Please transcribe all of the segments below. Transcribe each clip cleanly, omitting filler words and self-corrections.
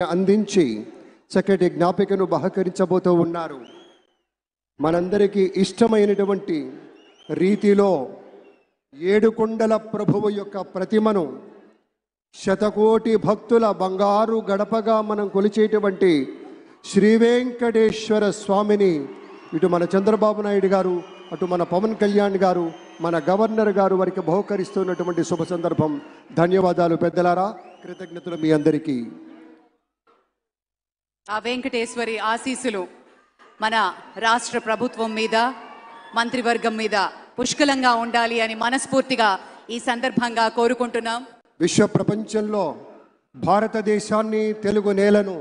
అందించి చక్కటి జ్ఞాపికను బహకరించబోతూ ఉన్నారు. మనందరికీ ఇష్టమైనటువంటి రీతిలో ఏడుకొండల ప్రభువు యొక్క ప్రతిమను శతకోటి భక్తుల బంగారు గడపగా మనం కొలిచేటువంటి శ్రీ వెంకటేశ్వర స్వామిని ఇటు మన చంద్రబాబు నాయుడు గారు, అటు మన పవన్ కళ్యాణ్ గారు, మన గవర్నర్ గారు వారికి బహుకరిస్తున్నటువంటి శుభ సందర్భం. ధన్యవాదాలు పెద్దలారా, కృతజ్ఞతలు మీ అందరికీ. ఆ వెంకటేశ్వరి ఆశీస్సులు మన రాష్ట్ర ప్రభుత్వం మీద, మంత్రివర్గం మీద పుష్కలంగా ఉండాలి అని మనస్ఫూర్తిగా ఈ సందర్భంగా కోరుకుంటున్నాం. విశ్వ ప్రపంచంలో భారతదేశాన్ని, తెలుగు నేలను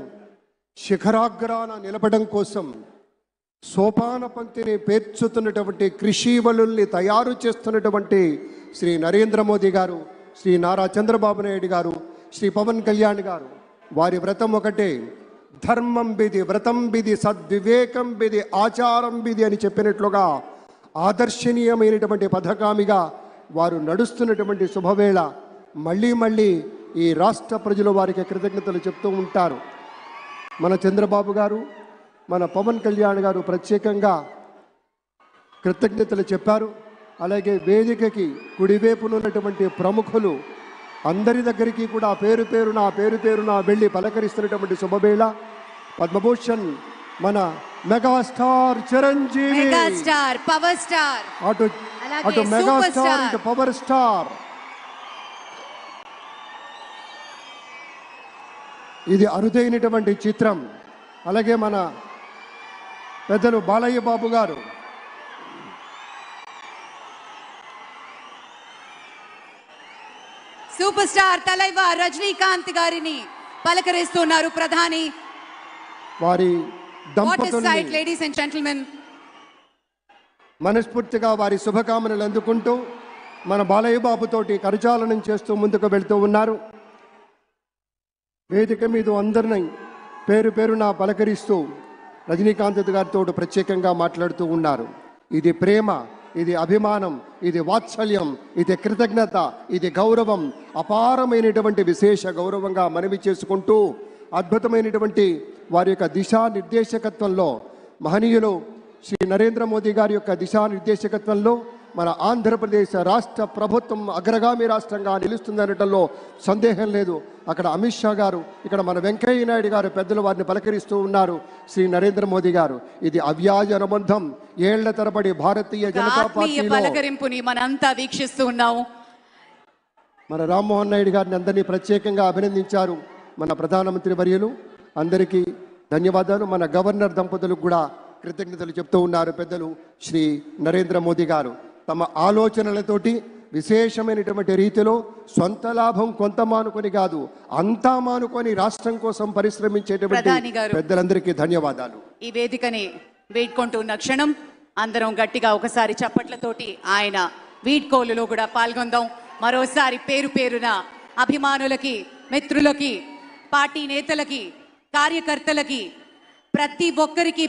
శిఖరాగ్రాన నిలపడం కోసం సోపాన పంక్తిని పేర్చుతున్నటువంటి కృషివలుల్ని తయారు చేస్తున్నటువంటి శ్రీ నరేంద్ర మోదీ గారు, శ్రీ నారా చంద్రబాబు నాయుడు గారు, శ్రీ పవన్ కళ్యాణ్ గారు, వారి వ్రతం ఒకటే, ధర్మం బిది, వ్రతం బిది, సద్వివేకం బిది, ఆచారం బిది అని చెప్పినట్లుగా ఆదర్శనీయమైనటువంటి పథకామిగా వారు నడుస్తున్నటువంటి శుభవేళ మళ్ళీ మళ్ళీ ఈ రాష్ట్ర ప్రజలు వారికి కృతజ్ఞతలు చెప్తూ ఉంటారు. మన చంద్రబాబు గారు, మన పవన్ కళ్యాణ్ గారు ప్రత్యేకంగా కృతజ్ఞతలు చెప్పారు. అలాగే వేదికకి కుడివైపునున్నటువంటి ప్రముఖులు అందరి దగ్గరికి కూడా పేరు పేరున వెళ్ళి పలకరిస్తున్నటువంటి శుభవేళ. పద్మభూషణ్ మన megastar Chiranjeevi, megastar power star, అటు మెగాస్టార్, ఇటు పవర్ స్టార్. ఇది అరుదైనటువంటి చిత్రం. అలాగే మన పెద్దలు బాలయ్య బాబు గారు, సూపర్ స్టార్ తలైవర్ రజనీకాంత్ గారిని పలకరిస్తున్నారు ప్రధాని. వారి దంపతుల్ని లేడీస్ అండ్ జెంటిల్మెన్ మనస్ఫూర్తిగా వారి శుభకామనలు అందుకుంటూ మన బాలయ్య బాబుతోటి కరచాలనం చేస్తూ ముందుకు వెళ్తూ ఉన్నారు. వేదిక మీద అందరినీ పేరున పలకరిస్తూ రజనీకాంత్ గారితో ప్రత్యేకంగా మాట్లాడుతూ ఉన్నారు. ఇది ప్రేమ, ఇది అభిమానం, ఇది వాత్సల్యం, ఇది కృతజ్ఞత, ఇది గౌరవం, అపారమైనటువంటి విశేష గౌరవంగా మనవి చేసుకుంటూ అద్భుతమైనటువంటి వారి యొక్క దిశానిర్దేశకత్వంలో, మహనీయులు శ్రీ నరేంద్ర మోదీ గారి యొక్క దిశానిర్దేశకత్వంలో మన ఆంధ్రప్రదేశ్ రాష్ట్ర ప్రభుత్వం అగ్రగామి రాష్ట్రంగా నిలుస్తుందనటంలో సందేహం లేదు. అక్కడ అమిత్ షా గారు, ఇక్కడ మన వెంకయ్య నాయుడు గారు పెద్దలు వారిని పలకరిస్తూ ఉన్నారు. శ్రీ నరేంద్ర మోదీ గారు, ఇది అవ్యాజ అనుబంధం. ఏళ్ల తరబడి భారతీయ జనతా పార్టీ పలకరింపుని మనంతా వీక్షిస్తూ ఉన్నాము. మన రామ్మోహన్ నాయుడు గారిని అందరినీ ప్రత్యేకంగా అభినందించారు మన ప్రధానమంత్రి వర్యులు. అందరికీ ధన్యవాదాలు. మన గవర్నర్ దంపతులకు కూడా కృతజ్ఞతలు చెప్తూ ఉన్నారు పెద్దలు శ్రీ నరేంద్ర మోదీ గారు. తమ ఆలోచనలతోటి విశేషమైనటువంటి రీతిలో సొంత లాభం కొంత మానుకొని కాదు, అంతా మానుకొని రాష్ట్రం కోసం పరిశ్రమించేటువంటి పెద్దలందరికీ ధన్యవాదాలు. ఈ వేదికని వేడుకుంటున్న క్షణం అందరం గట్టిగా ఒకసారి చప్పట్లతోటి ఆయన వీడ్కోలులో కూడా పాల్గొందాం. మరోసారి పేరున అభిమానులకి, మిత్రులకి, పార్టీ నేతలకి, కార్యకర్తలకి, ప్రతి ఒక్కరికి